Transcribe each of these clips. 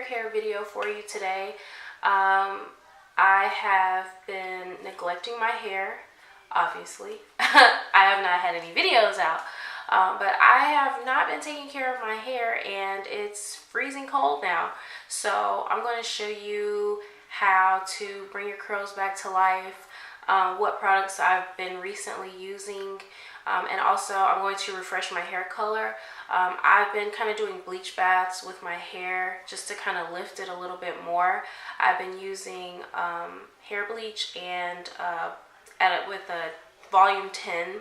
hair care video for you today. I have been neglecting my hair, obviously. I have not had any videos out, but I have not been taking care of my hair, and it's freezing cold now. So I'm going to show you how to bring your curls back to life, what products I've been recently using, and also I'm going to refresh my hair color. I've been kind of doing bleach baths with my hair just to kind of lift it a little bit more. I've been using hair bleach and with a volume 10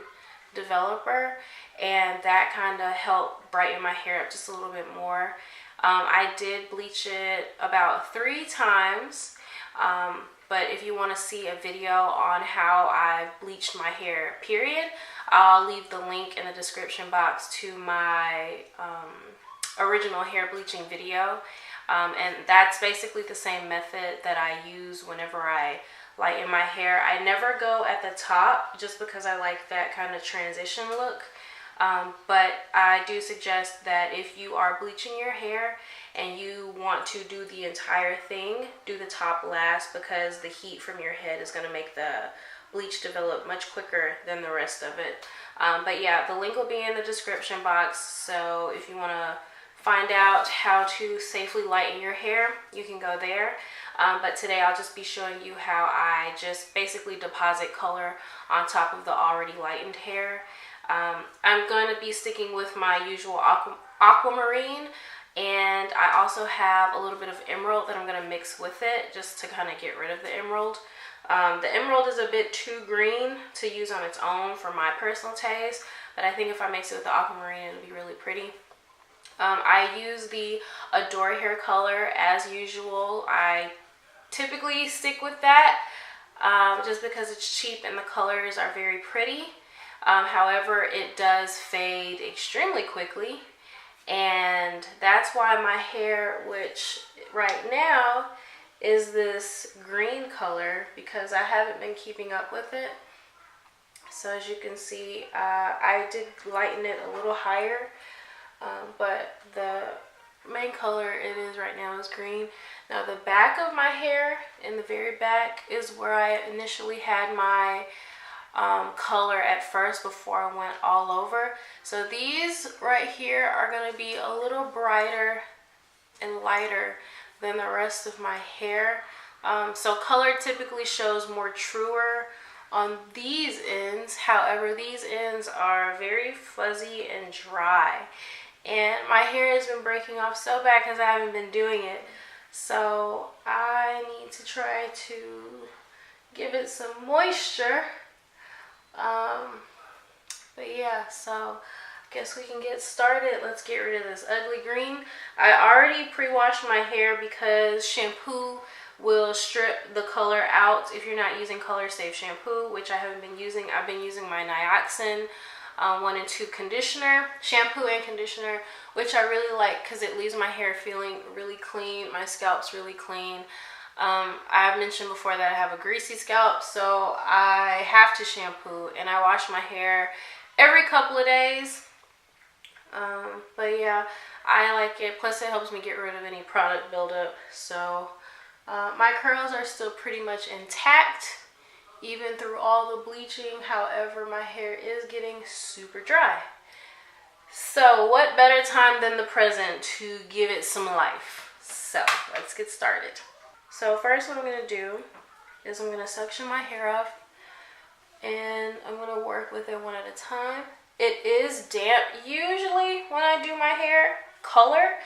developer, and that kind of helped brighten my hair up just a little bit more. I did bleach it about 3 times, but if you want to see a video on how I bleached my hair, period, I'll leave the link in the description box to my original hair bleaching video. And that's basically the same method that I use whenever I lighten my hair. I never go at the top just because I like that kind of transition look. But I do suggest that if you are bleaching your hair and you want to do the entire thing, do the top last, because the heat from your head is going to make the bleach develop much quicker than the rest of it. But yeah, the link will be in the description box, so if you want to find out how to safely lighten your hair, you can go there. But today I'll just be showing you how I just basically deposit color on top of the already lightened hair. I'm going to be sticking with my usual aquamarine, and I also have a little bit of emerald that I'm going to mix with it just to kind of get rid of the emerald. The emerald is a bit too green to use on its own for my personal taste, but I think if I mix it with the aquamarine, it'll be really pretty. I use the Adore hair color as usual. I typically stick with that just because it's cheap and the colors are very pretty. However, it does fade extremely quickly, and that's why my hair, which right now is this green color, because I haven't been keeping up with it. So as you can see, I did lighten it a little higher, but the main color it is right now is green. Now the back of my hair, in the very back, is where I initially had my color at first before I went all over. So these right here are going to be a little brighter and lighter than the rest of my hair. So color typically shows more truer on these ends. However, these ends are very fuzzy and dry, and my hair has been breaking off so bad because I haven't been doing it. So I need to try to give it some moisture. But yeah, so I guess we can get started. Let's get rid of this ugly green. I already pre-washed my hair because shampoo will strip the color out if you're not using color safe shampoo, which I haven't been using. I've been using my Nioxin 1 and 2 conditioner, shampoo and conditioner, which I really like because it leaves my hair feeling really clean. My scalp's really clean. I've mentioned before that I have a greasy scalp, so I have to shampoo, and I wash my hair every couple of days. But yeah, I like it. Plus it helps me get rid of any product buildup. So my curls are still pretty much intact even through all the bleaching. However, my hair is getting super dry. So what better time than the present to give it some life? So let's get started. So first what I'm going to do is I'm going to suction my hair off, and I'm going to work with it one at a time. It is damp. Usually when I do my hair color,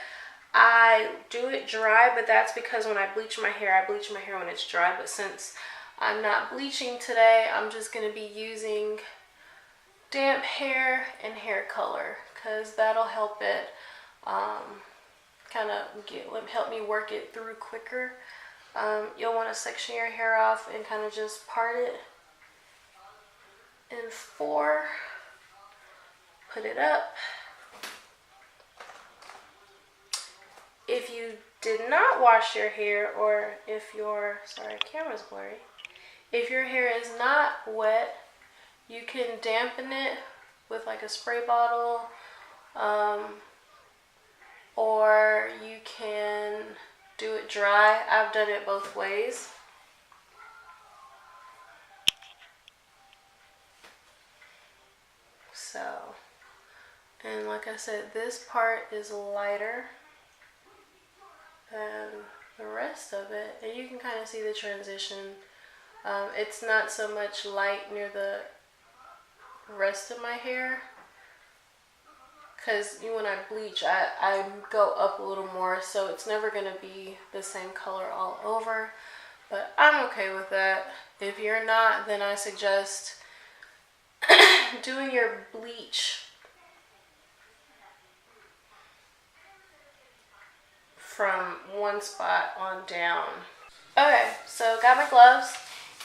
I do it dry, but that's because when I bleach my hair when it's dry. But since I'm not bleaching today, I'm just going to be using damp hair and hair color, because that'll help it help me work it through quicker. You'll want to section your hair off and kind of just part it in 4. Put it up. If you did not wash your hair, or if your, sorry, camera's blurry. If your hair is not wet, you can dampen it with like a spray bottle, or you can do it dry. I've done it both ways. So, and like I said, this part is lighter than the rest of it, and you can kind of see the transition. It's not so much light near the rest of my hair, because when I bleach, I go up a little more, so it's never going to be the same color all over, but I'm okay with that. If you're not, then I suggest doing your bleach from one spot on down. Okay, so got my gloves,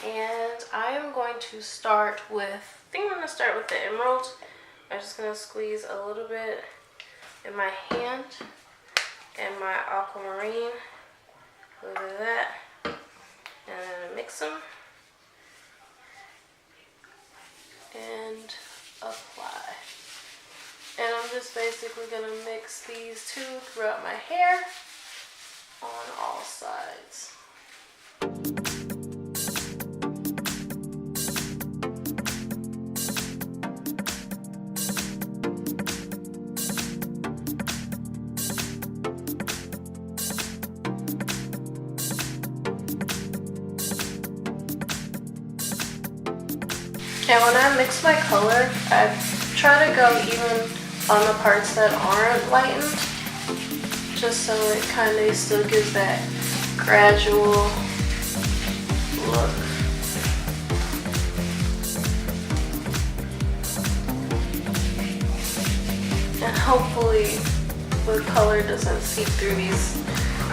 and I am going to start with, I think I'm going to start with the emerald. I'm just going to squeeze a little bit in my hand and my aquamarine, a little bit of that, and mix them and apply. And I'm just basically going to mix these two throughout my hair on all sides. And when I mix my color, I try to go even on the parts that aren't lightened, just so it kind of still gives that gradual look. And hopefully the color doesn't seep through these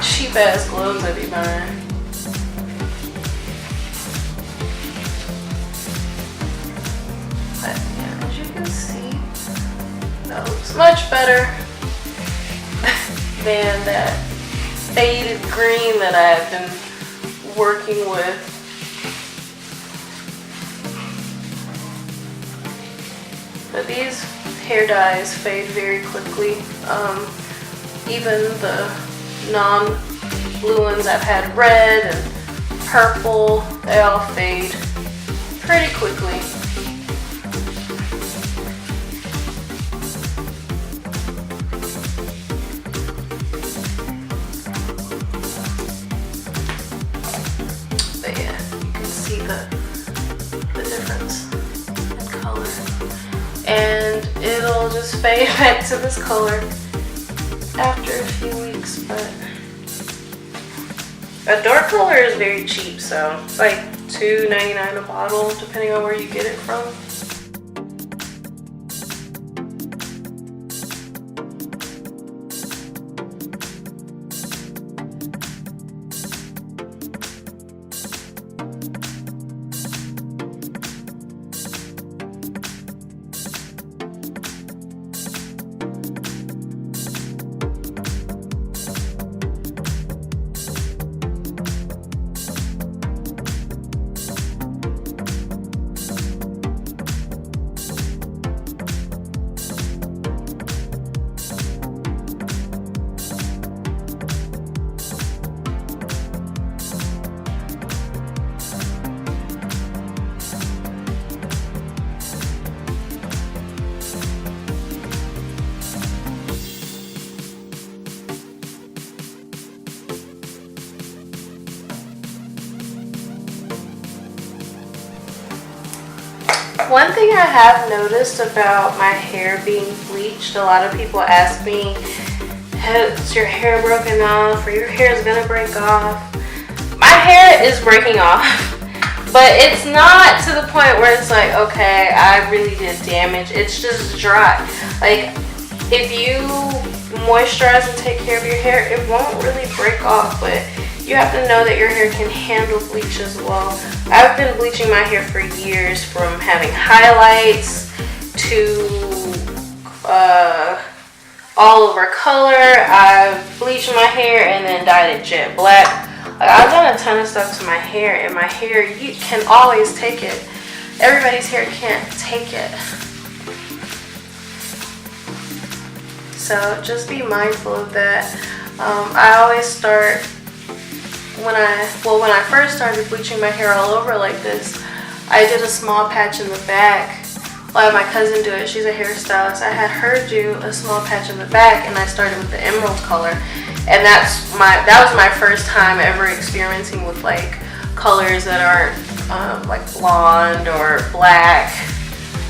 cheap ass gloves that be buying. But yeah, as you can see, that looks much better than that faded green that I've been working with. But these hair dyes fade very quickly. Even the non-blue ones, I've had red and purple, they all fade pretty quickly. But yeah, you can see the difference in color. And it'll just fade back to this color after a few weeks, but a dark color is very cheap, so it's like $2.99 a bottle depending on where you get it from. One thing I have noticed about my hair being bleached, a lot of people ask me, is your hair broken off or your hair is gonna break off? My hair is breaking off, but it's not to the point where it's like, okay, I really did damage. It's just dry. Like, if you moisturize and take care of your hair, it won't really break off, but you have to know that your hair can handle bleach as well. I've been bleaching my hair for years, from having highlights to all over color. I've bleached my hair and then dyed it jet black. Like, I've done a ton of stuff to my hair, and my hair, you can always take it. Everybody's hair can't take it. So just be mindful of that. I always start when I first started bleaching my hair all over like this, I did a small patch in the back. Well, I had my cousin do it. She's a hairstylist. I had her do a small patch in the back, and I started with the emerald color. And that was my first time ever experimenting with like colors that aren't like blonde or black.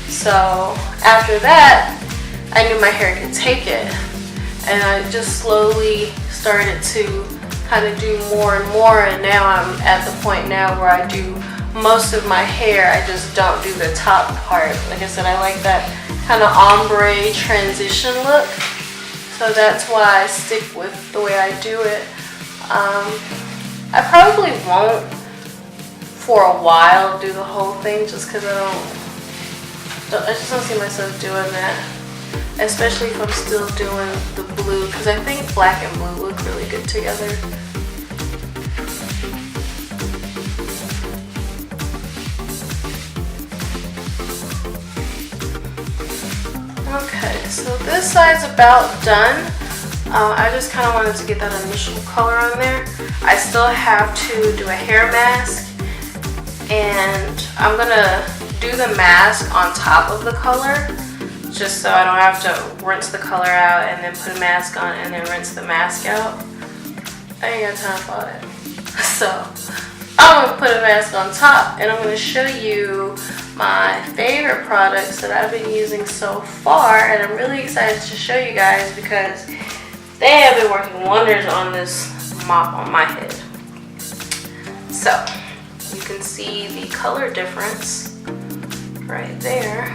So after that, I knew my hair could take it, and I just slowly started to kind of do more and more, and now I'm at the point now where I do most of my hair. I just don't do the top part. Like I said, I like that kind of ombre transition look, so that's why I stick with the way I do it. I probably won't for a while do the whole thing, just because I just don't see myself doing that, especially if I'm still doing the blue, because I think black and blue look really good together. Okay, so this side's about done. I just kind of wanted to get that initial color on there. I still have to do a hair mask, and I'm gonna do the mask on top of the color, just so I don't have to rinse the color out and then put a mask on and then rinse the mask out. I ain't got time for that. So I'm gonna put a mask on top, and I'm gonna show you my favorite products that I've been using so far, and I'm really excited to show you guys because they have been working wonders on this mop on my head. So you can see the color difference right there.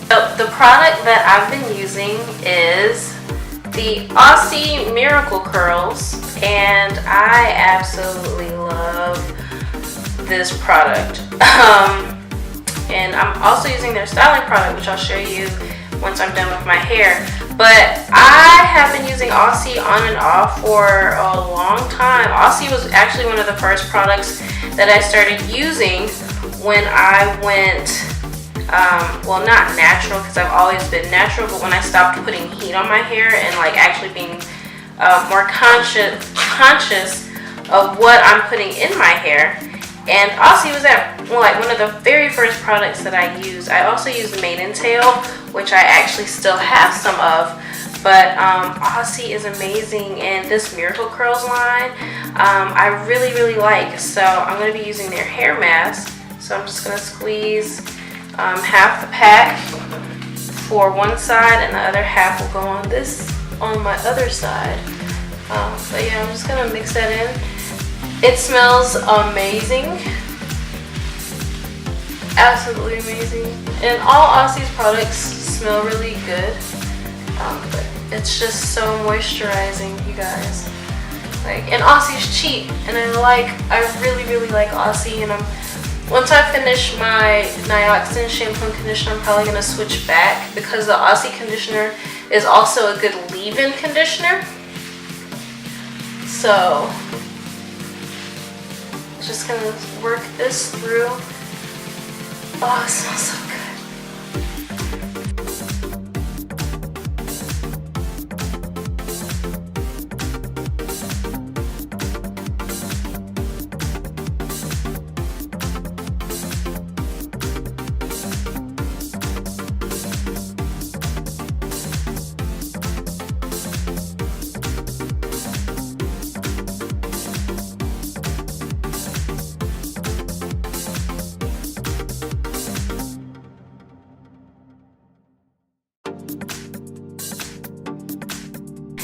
So the product that I've been using is the Aussie Miracle Curls, and I absolutely love this product. And I'm also using their styling product, which I'll show you once I'm done with my hair. But I have been using Aussie on and off for a long time. Aussie was actually one of the first products that I started using when I went, well, not natural, because I've always been natural, but when I stopped putting heat on my hair and like actually being more conscious of what I'm putting in my hair. And Aussie was like one of the very first products that I used. I also used Mane and Tail, which I actually still have some of. But Aussie is amazing, and this Miracle Curls line I really like. So I'm going to be using their hair mask. So I'm just going to squeeze half the pack for one side, and the other half will go on my other side. But yeah, I'm just going to mix that in. It smells amazing. Absolutely amazing. And all Aussie's products smell really good. But it's just so moisturizing, you guys. And Aussie's cheap, and I really like Aussie. And once I finish my Nioxin shampoo and conditioner, I'm probably gonna switch back, because the Aussie conditioner is also a good leave-in conditioner. So just gonna work this through. Oh, it smells so good.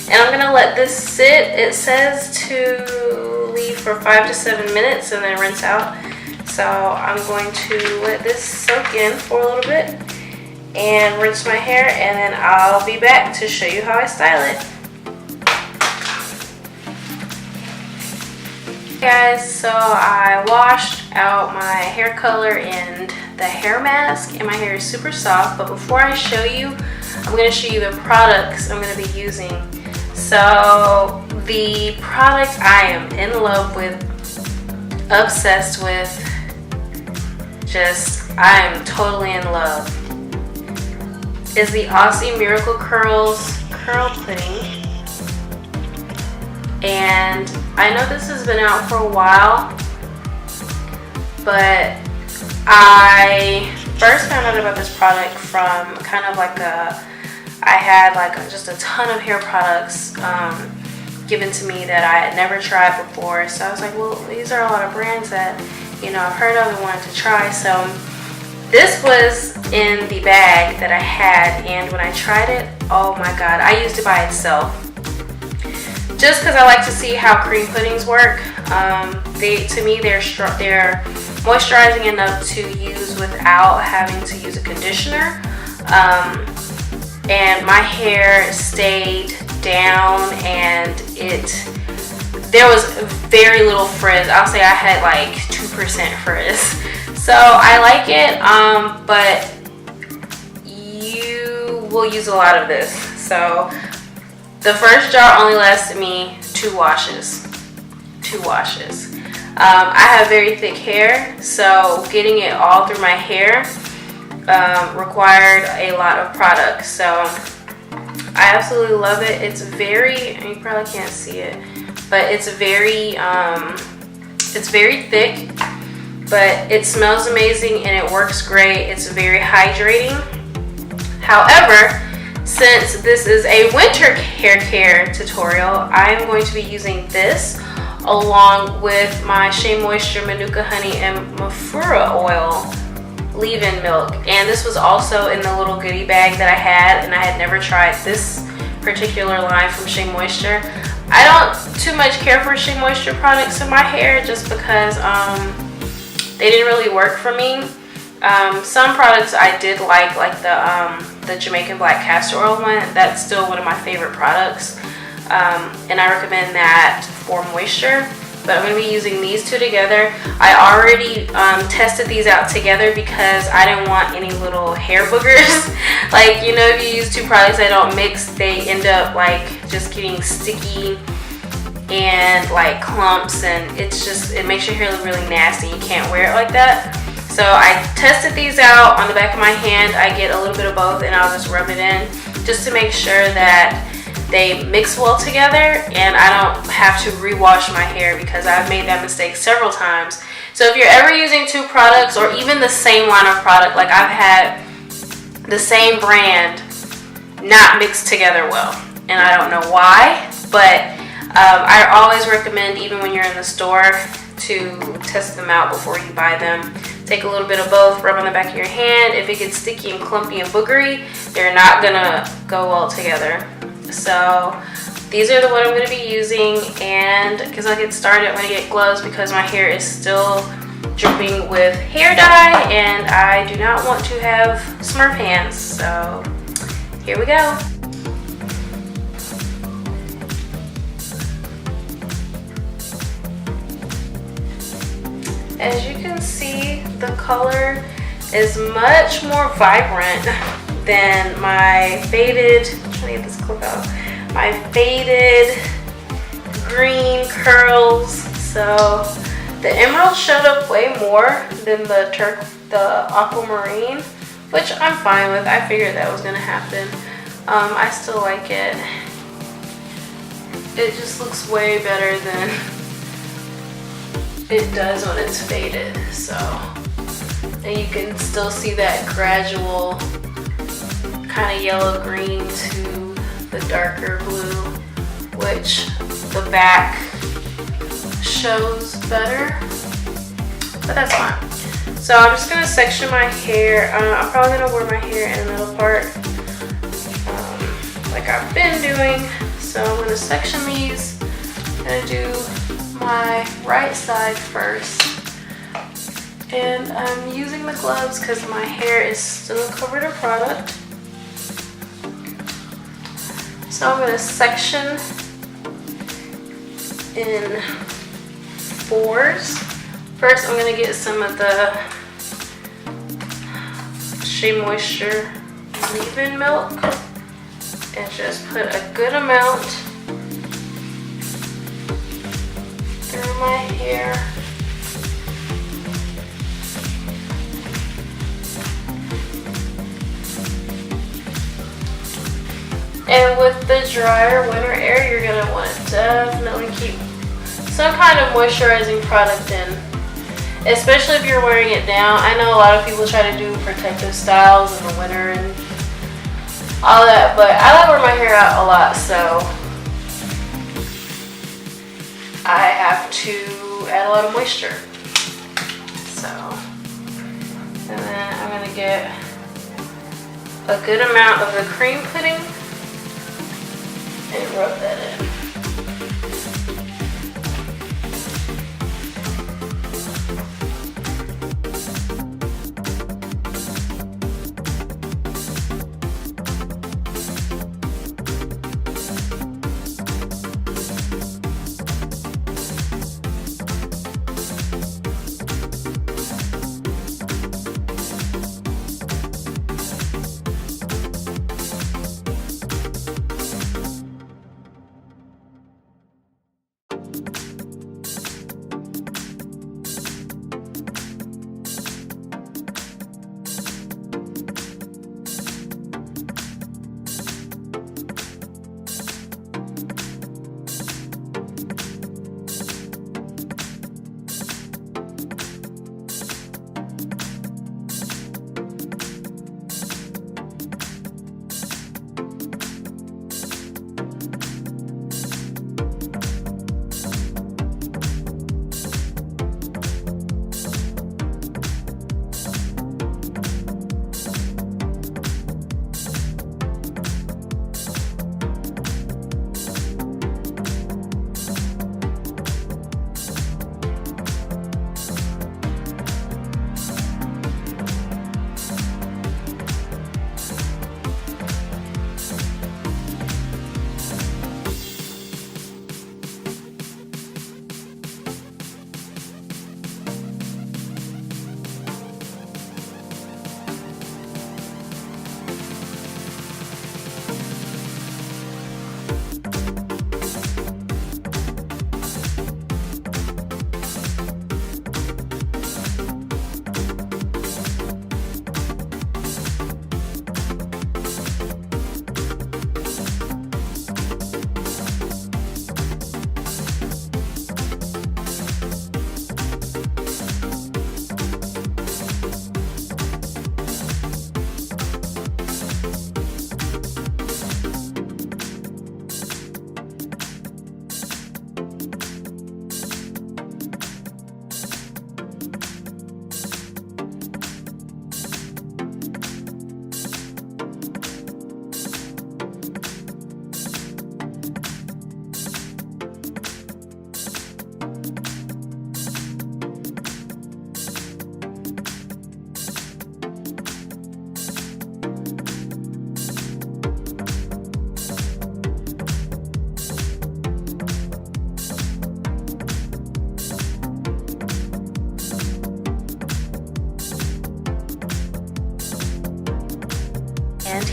And I'm gonna let this sit. It says to leave for 5 to 7 minutes and then rinse out. So I'm going to let this soak in for a little bit and rinse my hair, and then I'll be back to show you how I style it. Hey guys, so I washed out my hair color and the hair mask, and my hair is super soft. But before I show you, I'm gonna show you the products I'm gonna be using. So the product I am in love with, obsessed with, I am totally in love, is the Aussie Miracle Curls Curl Pudding. And I know this has been out for a while, but I first found out about this product from kind of like I had just a ton of hair products given to me that I had never tried before. So I was like, well, these are a lot of brands that, I've heard of and wanted to try. So this was in the bag that I had, and when I tried it, oh my God, I used it by itself. Just because I like to see how cream puddings work. To me, they're moisturizing enough to use without having to use a conditioner. And my hair stayed down, and there was very little frizz. I'll say I had like 2% frizz. So I like it, but you will use a lot of this. So the first jar only lasted me 2 washes. 2 washes. I have very thick hair, so getting it all through my hair required a lot of product. So I absolutely love it. It's very, you probably can't see it, but it's very thick, but it smells amazing and it works great. It's very hydrating. However, since this is a winter hair care tutorial, I'm going to be using this along with my Shea Moisture Manuka Honey and Mafura Oil leave-in milk. And this was also in the little goodie bag that I had, and I had never tried this particular line from Shea Moisture. I don't too much care for Shea Moisture products in my hair just because they didn't really work for me. Some products I did like the Jamaican Black Castor Oil one. That's still one of my favorite products, and I recommend that for moisture. But I'm going to be using these two together. I already tested these out together because I didn't want any little hair boogers. If you use 2 products that don't mix, they end up just getting sticky and clumps, and it makes your hair look really nasty. You can't wear it like that. So I tested these out on the back of my hand. I get a little bit of both, and I'll just rub it in just to make sure that they mix well together and I don't have to rewash my hair, because I've made that mistake several times So if you're ever using two products or even the same line of product, like I've had the same brand not mixed together well, and I don't know why, but I always recommend, even when you're in the store, to test them out before you buy them. Take a little bit of both, rub on the back of your hand. If it gets sticky and clumpy and boogery, they're not gonna go well together. So these are the what I'm gonna be using, and because I'll get started, I'm gonna get gloves because my hair is still dripping with hair dye and I do not want to have Smurf hands. So here we go. As you can see, the color is much more vibrant than my faded, I'm trying to get this clip out, my faded green curls. So the emerald showed up way more than the aquamarine, which I'm fine with. I figured that was gonna happen. I still like it. It just looks way better than it does when it's faded. So, and you can still see that gradual kind of yellow green to the darker blue, which the back shows better, but that's fine. So I'm just gonna section my hair. I'm probably gonna wear my hair in the middle part, like I've been doing. So I'm gonna section these. I'm gonna do my right side first, and I'm using the gloves because my hair is still covered in product. So I'm gonna section in fours. First, I'm gonna get some of the Shea Moisture leave-in milk and just put a good amount through my hair. And with the drier winter air, you're gonna want to definitely keep some kind of moisturizing product in, especially if you're wearing it down. I know a lot of people try to do protective styles in the winter and all that, but I like wear my hair out a lot, so I have to add a lot of moisture. So, and then I'm gonna get a good amount of the cream pudding and rub that in.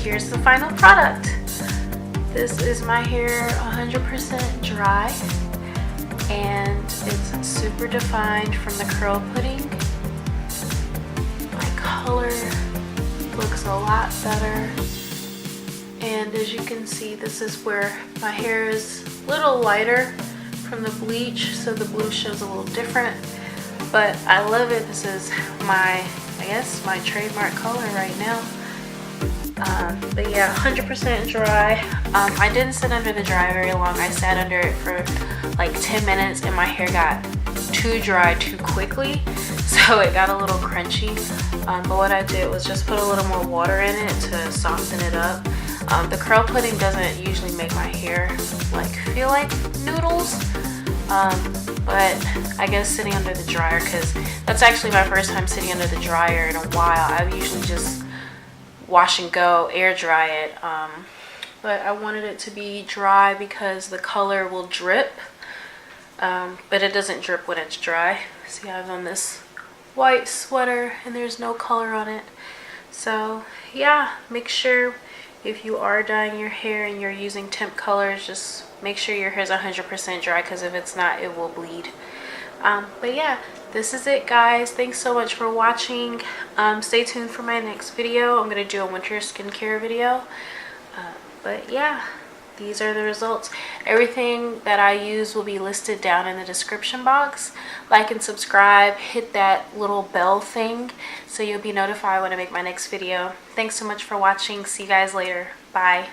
here's the final product. This is my hair 100% dry, and it's super defined from the curl pudding. My color looks a lot better, and as you can see, this is where my hair is a little lighter from the bleach, so the blue shows a little different, but I love it. This is my, I guess, my trademark color right now. But yeah, 100% dry. I didn't sit under the dryer very long. I sat under it for like 10 minutes and my hair got too dry too quickly, so it got a little crunchy. But what I did was just put a little more water in it to soften it up. The curl pudding doesn't usually make my hair like feel like noodles, but I guess sitting under the dryer, because that's actually my first time sitting under the dryer in a while. I usually just wash and go, air dry it, but I wanted it to be dry because the color will drip, but it doesn't drip when it's dry. See, I have on this white sweater and there's no color on it. So yeah, make sure if you are dyeing your hair and you're using temp colors, just make sure your hair is 100% dry, because if it's not, it will bleed. But yeah, this is it, guys. Thanks so much for watching. Stay tuned for my next video. I'm going to do a winter skincare video. But yeah, these are the results. Everything that I use will be listed down in the description box. Like and subscribe. Hit that little bell thing so you'll be notified when I make my next video. Thanks so much for watching. See you guys later. Bye.